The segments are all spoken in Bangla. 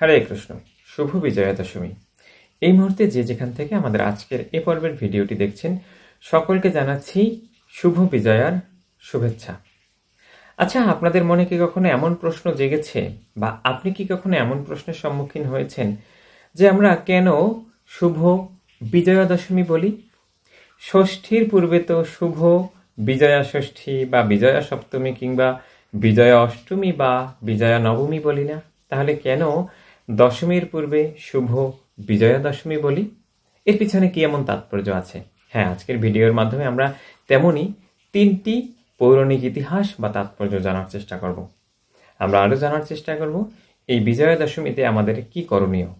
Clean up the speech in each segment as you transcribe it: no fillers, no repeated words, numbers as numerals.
হরে কৃষ্ণ। শুভ বিজয়া দশমী। এই মুহূর্তে যে যেখান থেকে আমাদের আজকের এ পর্বের ভিডিওটি দেখছেন সকলকে জানাচ্ছি শুভ বিজয়ার শুভেচ্ছা। আচ্ছা, আপনাদের মনে কি কখনো এমন প্রশ্ন জেগেছে বা আপনি কি কখনো এমন প্রশ্নের সম্মুখীন হয়েছেন যে আমরা কেন শুভ বিজয়া দশমী বলি? ষষ্ঠীর পূর্বে তো শুভ বিজয়া ষষ্ঠী বা বিজয়া সপ্তমী কিংবা বিজয়া অষ্টমী বা বিজয়া নবমী বলি না? তাহলে কেন দশমীর পূর্বে শুভ বিজয়া দশমী বলি? এর পিছনে কি এমন তাৎপর্য আছে? হ্যাঁ, আজকের ভিডিওর মাধ্যমে আমরা তেমনই 3টি পৌরাণিক ইতিহাস বা তাৎপর্য জানার চেষ্টা করব। আমরা আরও জানার চেষ্টা করব এই বিজয়া দশমীতে আমাদের কি করণীয়।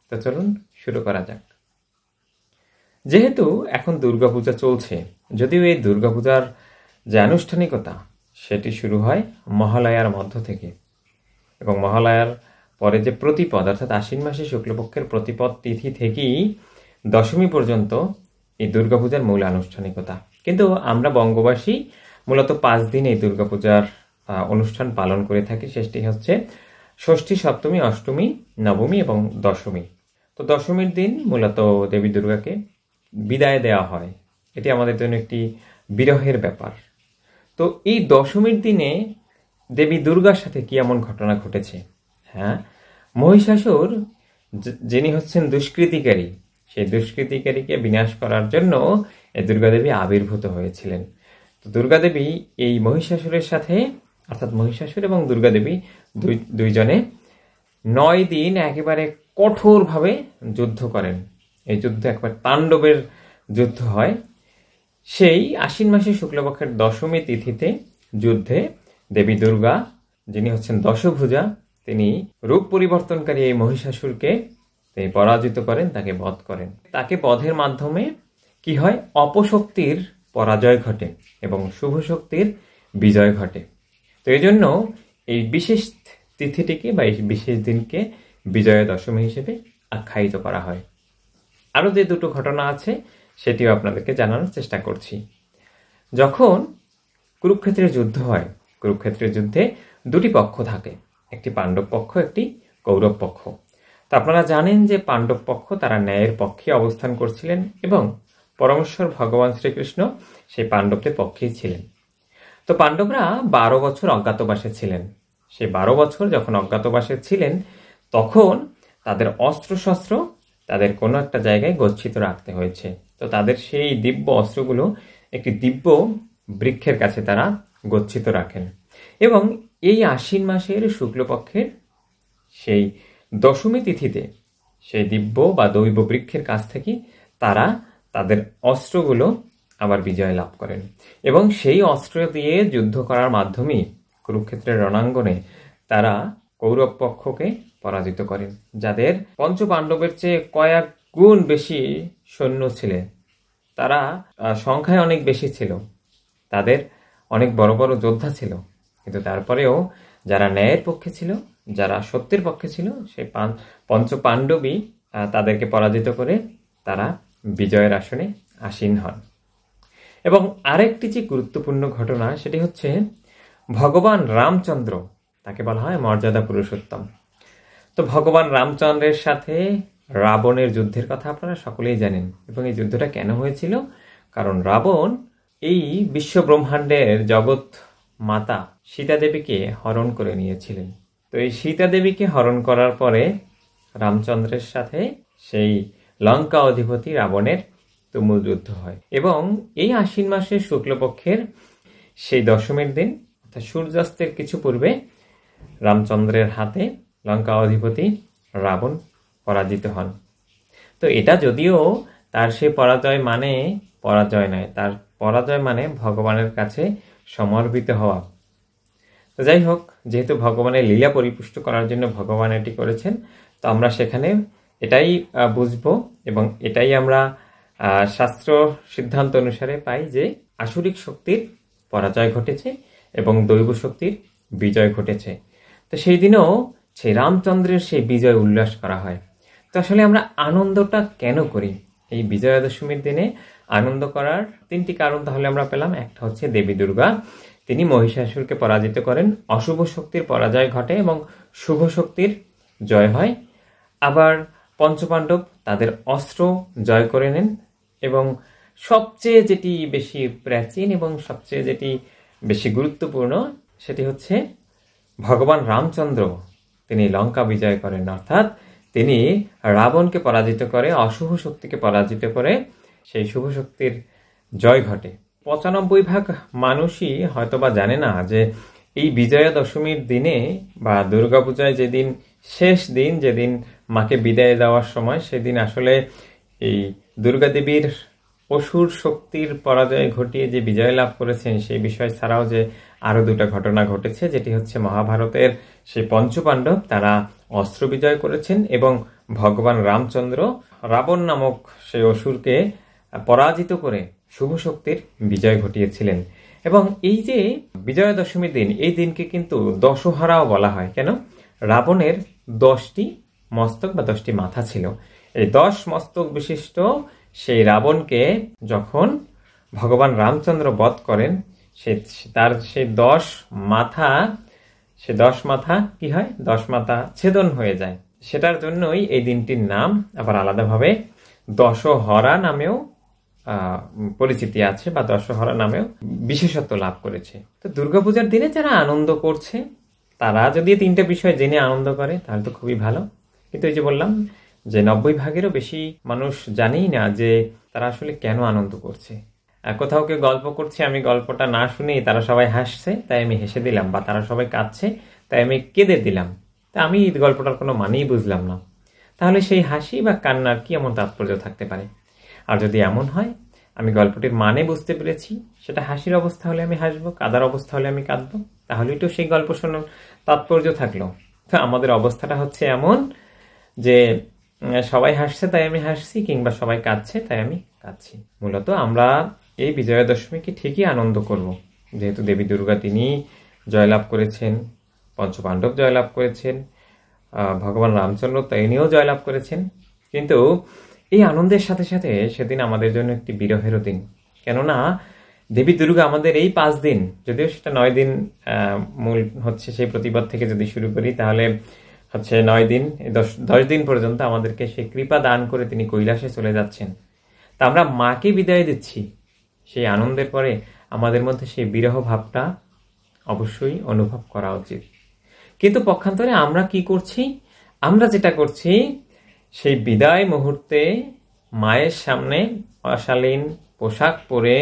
তো চলুন শুরু করা যাক। যেহেতু এখন দুর্গাপূজা চলছে, যদিও এই দুর্গাপূজার যে আনুষ্ঠানিকতা সেটি শুরু হয় মহালয়ার মধ্য থেকে, এবং মহালয়ার পরে যে প্রতিপদ অর্থাৎ আশ্বিন মাসে শুক্লপক্ষের প্রতিপদ তিথি থেকেই দশমী পর্যন্ত এই দুর্গাপূজার মূল আনুষ্ঠানিকতা। কিন্তু আমরা বঙ্গবাসী মূলত 5 দিন এই দুর্গাপূজার অনুষ্ঠান পালন করে থাকি। সেটি হচ্ছে ষষ্ঠী, সপ্তমী, অষ্টমী, নবমী এবং দশমী। তো দশমীর দিন মূলত দেবী দুর্গাকে বিদায় দেওয়া হয়। এটি আমাদের জন্য একটি বিরহের ব্যাপার। তো এই দশমীর দিনে দেবী দুর্গার সাথে কি এমন ঘটনা ঘটেছে? হ্যাঁ, মহিষাসুর যিনি হচ্ছেন দুষ্কৃতিকারী, সেই দুষ্কৃতিকারীকে বিনাশ করার জন্য এই দুর্গাদেবী আবির্ভূত হয়েছিলেন। তো দুর্গাদেবী এই মহিষাসুরের সাথে, অর্থাৎ মহিষাসুর এবং দুর্গাদেবী দুইজনে 9 দিন একেবারে কঠোরভাবে যুদ্ধ করেন। এই যুদ্ধ একবার তাণ্ডবের যুদ্ধ হয়। সেই আশ্বিন মাসে শুক্লপক্ষের দশমী তিথিতে যুদ্ধে দেবী দুর্গা, যিনি হচ্ছেন দশভুজা, তিনি রূপ পরিবর্তনকারী এই মহিষাসুরকে তিনি পরাজিত করেন, তাকে বধ করেন। তাকে বধের মাধ্যমে কি হয়? অপশক্তির পরাজয় ঘটে এবং শুভ শক্তির বিজয় ঘটে। তো এই জন্য এই বিশেষ তিথিটিকে বা এই বিশেষ দিনকে বিজয়া দশমী হিসেবে আখ্যায়িত করা হয়। আরও যে দুটো ঘটনা আছে সেটিও আপনাদেরকে জানানোর চেষ্টা করছি। যখন কুরুক্ষেত্রের যুদ্ধ হয়, কুরুক্ষেত্রের যুদ্ধে 2টি পক্ষ থাকে, একটি পাণ্ডব পক্ষ, একটি কৌরব পক্ষ। তো আপনারা জানেন যে পাণ্ডব পক্ষ তারা ন্যায়ের পক্ষে অবস্থান করছিলেন এবং পরমেশ্বর ভগবান শ্রীকৃষ্ণ সেই পাণ্ডবদের পক্ষেই ছিলেন। তো পাণ্ডবরা 12 বছর অজ্ঞাতবাসে ছিলেন। সেই 12 বছর যখন অজ্ঞাতবাসে ছিলেন, তখন তাদের অস্ত্রশস্ত্র তাদের কোনো একটা জায়গায় গচ্ছিত রাখতে হয়েছে। তো তাদের সেই দিব্য অস্ত্রগুলো একটি দিব্য বৃক্ষের কাছে তারা গচ্ছিত রাখেন, এবং এই আশ্বিন মাসের শুক্লপক্ষের সেই দশমী তিথিতে সেই দিব্য বা দৈব বৃক্ষের কাছ থেকে তারা তাদের অস্ত্রগুলো আবার বিজয় লাভ করেন, এবং সেই অস্ত্র দিয়ে যুদ্ধ করার মাধ্যমেই কুরুক্ষেত্রের রণাঙ্গনে তারা কৌরব পক্ষকে পরাজিত করেন, যাদের পঞ্চপাণ্ডবের চেয়ে কয়েক গুণ বেশি সৈন্য ছিলেন। তারা সংখ্যায় অনেক বেশি ছিল, তাদের অনেক বড় বড় যোদ্ধা ছিল, কিন্তু তারপরেও যারা ন্যায়ের পক্ষে ছিল, যারা সত্যের পক্ষে ছিল, সেই পঞ্চপাণ্ডবই তাদেরকে পরাজিত করে তারা বিজয়ের আসনে আসীন হন। এবং আরেকটি যে গুরুত্বপূর্ণ ঘটনা সেটি হচ্ছে ভগবান রামচন্দ্র, তাকে বলা হয় মর্যাদা পুরুষোত্তম। তো ভগবান রামচন্দ্রের সাথে রাবণের যুদ্ধের কথা আপনারা সকলেই জানেন। এবং এই যুদ্ধটা কেন হয়েছিল? কারণ রাবণ এই বিশ্ব ব্রহ্মাণ্ডের জগৎ মাতা সীতা দেবীকে হরণ করে নিয়েছিলেন। তো এই সীতা দেবীকে হরণ করার পরে রামচন্দ্রের সাথে সেই লঙ্কা অধিপতি রাবণের তুমুল যুদ্ধ হয়, এবং এই আশ্বিন মাসের শুক্লপক্ষের সেই দশমীর দিন, অর্থাৎ সূর্যাস্তের কিছু পূর্বে রামচন্দ্রের হাতে লঙ্কা অধিপতি রাবণ পরাজিত হন। তো এটা যদিও তার সে পরাজয় মানে পরাজয় নয়, তার পরাজয় মানে ভগবানের কাছে সমর্পিত হওয়া। তো যাই হোক, যেহেতু ভগবানের লীলা পরিপুষ্ট করার জন্য ভগবান এটি করেছেন, তো আমরা সেখানে এটাই বুঝবো এবং এটাই আমরা শাস্ত্র সিদ্ধান্ত অনুসারে পাই যে আসুরিক শক্তির পরাজয় ঘটেছে এবং দৈব শক্তির বিজয় ঘটেছে। তো সেই দিনও সেই রামচন্দ্রের সেই বিজয় উল্লাস করা হয়। তো আসলে আমরা আনন্দটা কেন করি? এই বিজয়া দশমীর দিনে আনন্দ করার 3টি কারণ তাহলে আমরা পেলাম। একটা হচ্ছে দেবী দুর্গা, তিনি মহিষাসুরকে পরাজিত করেন, অশুভ শক্তির পরাজয় ঘটে এবং শুভ শক্তির জয় হয়। আবার পঞ্চপাণ্ডব তাদের অস্ত্র জয় করে নেন এবং সবচেয়ে যেটি বেশি প্রাচীন এবং সবচেয়ে যেটি বেশি গুরুত্বপূর্ণ সেটি হচ্ছে ভগবান রামচন্দ্র তিনি লঙ্কা বিজয় করেন, অর্থাৎ তিনি রাবণকে পরাজিত করে, অশুভ শক্তিকে পরাজিত করে সেই শুভ শক্তির জয় ঘটে। ৯৫% মানুষই হয়তোবা জানে না যে এই বিজয়া দশমীর দিনে বা দুর্গাপূজায় যেদিন শেষ দিন, যেদিন মাকে বিদায় দেওয়ার সময়, সেদিন আসলে এই দুর্গা দেবীর অসুর শক্তির পরাজয় ঘটিয়ে যে বিজয় লাভ করেছেন সেই বিষয় ছাড়াও যে আরো দুটা ঘটনা ঘটেছে, যেটি হচ্ছে মহাভারতের সেই পঞ্চপাণ্ডব তারা অস্ত্র বিজয় করেছেন এবং ভগবান রামচন্দ্র রাবণ নামক সেই অসুরকে পরাজিত করে শুভ শক্তির বিজয় ঘটিয়েছিলেন। এবং এই যে বিজয়া দশমীর দিন, এই দিনকে কিন্তু দশহরাও বলা হয়। কেন? রাবণের 10টি মস্তক বা 10টি মাথা ছিল। এই 10 মস্তক বিশিষ্ট সেই রাবণকে যখন ভগবান রামচন্দ্র বধ করেন, তার সেই 10 মাথা কি হয়? 10 মাথা ছেদন হয়ে যায়। সেটার জন্যই এই দিনটির নাম আবার আলাদাভাবে দশহরা নামেও পরিচিতি আছে বা দশহরা নামেও বিশেষত্ব লাভ করেছে। তো দুর্গাপূজার দিনে যারা আনন্দ করছে তারা যদি 3টে বিষয় জেনে আনন্দ করে তাহলে তো খুবই ভালো। কিন্তু এই যে বললাম যে 90%-এরও বেশি মানুষ জানেই না যে তারা আসলে কেন আনন্দ করছে। কোথাও কেউ গল্প করছে, আমি গল্পটা না শুনেই তারা সবাই হাসছে তাই আমি হেসে দিলাম, বা তারা সবাই কাঁদছে তাই আমি কেঁদে দিলাম। তা আমি এই গল্পটার কোনো মানেই বুঝলাম না। তাহলে সেই হাসি বা কান্নার কি এমন তাৎপর্য থাকতে পারে? আর যদি এমন হয় আমি গল্পটির মানে বুঝতে পেরেছি, সেটা হাসির অবস্থা হলে আমি হাসবো, কাঁদার অবস্থা হলে আমি কাঁদবো, তাহলেই তো সেই গল্প শোনার তাৎপর্য থাকলো। তো আমাদের অবস্থাটা হচ্ছে এমন যে সবাই হাসছে তাই আমি হাসছি, কিংবা সবাই কাঁদছে তাই আমি কাঁদছি। মূলত আমরা এই বিজয়া দশমীকে ঠিকই আনন্দ করব, যেহেতু দেবী দুর্গা তিনি জয়লাভ করেছেন, পঞ্চপাণ্ডব জয়লাভ করেছেন, ভগবান রামচন্দ্র তিনিও জয়লাভ করেছেন। কিন্তু এই আনন্দের সাথে সাথে সেদিন আমাদের জন্য একটি বিরহেরও দিন। কেননা দেবী দুর্গা আমাদের এই 5 দিন, যদিও সেটা 9 দিন মূল হচ্ছে সেই প্রতিবাদ থেকে যদি শুরু করি, তাহলে হচ্ছে 9 দিন, 10 দিন পর্যন্ত আমাদেরকে সেই কৃপা দান করে তিনি কৈলাসে চলে যাচ্ছেন। তা আমরা মাকে বিদায় দিচ্ছি, সেই আনন্দের পরে আমাদের মধ্যে সেই বিরহ ভাবটা অবশ্যই অনুভব করা উচিত। কিন্তু পক্ষান্তরে আমরা কি করছি? আমরা যেটা করছি, সেই বিদায় মুহূর্তে মায়ের সামনে অশালীন পোশাক পরে,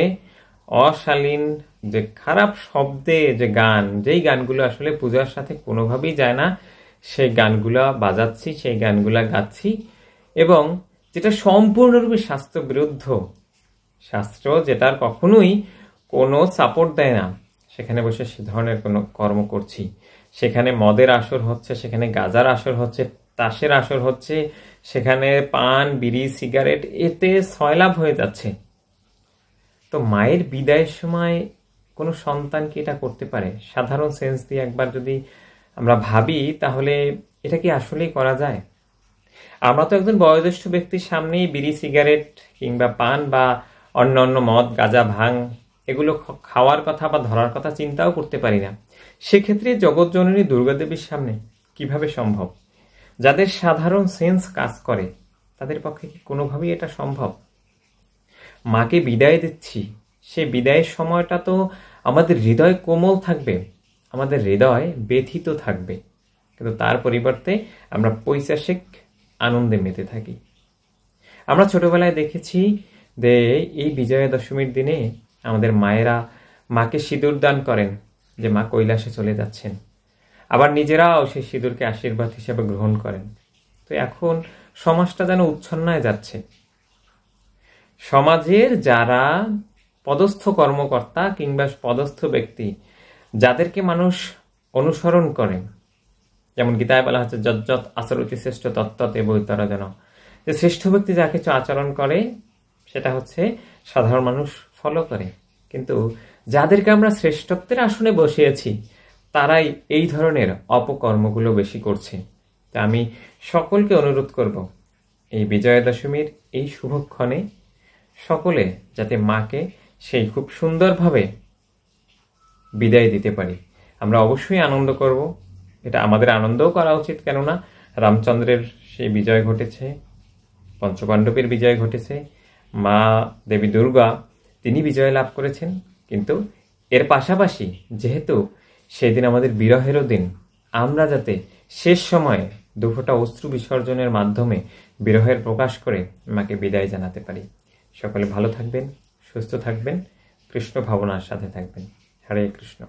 অশালীন যে খারাপ শব্দে যে গান, যেই গানগুলো আসলে পূজার সাথে কোনোভাবেই যায় না, সেই গানগুলা বাজাচ্ছি, সেই গানগুলা গাচ্ছি, এবং যেটা সম্পূর্ণরূপে শাস্ত্র বিরুদ্ধ, শাস্ত্র যেটার কখনোই কোনো সাপোর্ট দেয় না, সেখানে বসে সে ধরনের কোনো কর্ম করছি। সেখানে মদের আসর হচ্ছে, সেখানে গাঁজার আসর হচ্ছে, তাসের আসর হচ্ছে, সেখানে পান, বিড়ি, সিগারেট, এতে সয়লাভ হয়ে যাচ্ছে। তো মায়ের বিদায়ের সময় কোনো সন্তান কি এটা করতে পারে? সাধারণ সেন্স দিয়ে একবার যদি আমরা ভাবি, তাহলে এটা কি আসলেই করা যায়? আমরা তো একজন বয়োজ্যেষ্ঠ ব্যক্তির সামনেই বিড়ি, সিগারেট কিংবা পান বা অন্য মদ, গাঁজা, ভাং এগুলো খাওয়ার কথা বা ধরার কথা চিন্তাও করতে পারি না। সেক্ষেত্রে জগৎজননী দুর্গাদেবীর সামনে কিভাবে সম্ভব? যাদের সাধারণ সেন্স কাজ করে তাদের পক্ষে কি কোনোভাবেই এটা সম্ভব? মাকে বিদায় দিচ্ছি, সেই বিদায়ের সময়টা তো আমাদের হৃদয় কোমল থাকবে, আমাদের হৃদয় ব্যথিত থাকবে, কিন্তু তার পরিবর্তে আমরা পৈশাচিক আনন্দে মেতে থাকি। আমরা ছোটবেলায় দেখেছি যে এই বিজয়া দশমীর দিনে আমাদের মায়েরা মাকে সিঁদুর দান করেন, যে মা কৈলাসে চলে যাচ্ছেন, আবার নিজেরাও সেই সিঁদুরকে আশীর্বাদ হিসেবে গ্রহণ করেন। তো এখন সমাজটা যেন উচ্ছন্নায় যাচ্ছে। সমাজের যারা পদস্থ কর্মকর্তা কিংবা পদস্থ ব্যক্তি, যাদেরকে মানুষ অনুসরণ করেন, যেমন গীতায় বলা হচ্ছে যজ্জত আচরতি শ্রেষ্ঠ তত্ত্বত বৈতরা যেন, যে শ্রেষ্ঠ ব্যক্তি যা কিছু আচরণ করে সেটা হচ্ছে সাধারণ মানুষ ফলো করে। কিন্তু যাদেরকে আমরা শ্রেষ্ঠত্বের আসনে বসিয়েছি তারাই এই ধরনের অপকর্মগুলো বেশি করছে। তা আমি সকলকে অনুরোধ করব, এই বিজয়া দশমীর এই শুভক্ষণে সকলে যাতে মাকে সেই খুব সুন্দরভাবে বিদায় দিতে পারি। আমরা অবশ্যই আনন্দ করব, এটা আমাদের আনন্দও করা উচিত। কেননা রামচন্দ্রের সেই বিজয় ঘটেছে, পঞ্চপাণ্ডবের বিজয় ঘটেছে, মা দেবী দুর্গা তিনি বিজয় লাভ করেছেন। কিন্তু এর পাশাপাশি যেহেতু সেদিন আমাদের বিরহেরও দিন, আমরা যাতে শেষ সময়ে দুফোঁটা অশ্রু বিসর্জনের মাধ্যমে বিরহের প্রকাশ করে মাকে বিদায় জানাতে পারি। সকলে ভালো থাকবেন, সুস্থ থাকবেন, কৃষ্ণ ভাবনার সাথে থাকবেন। হরে কৃষ্ণ।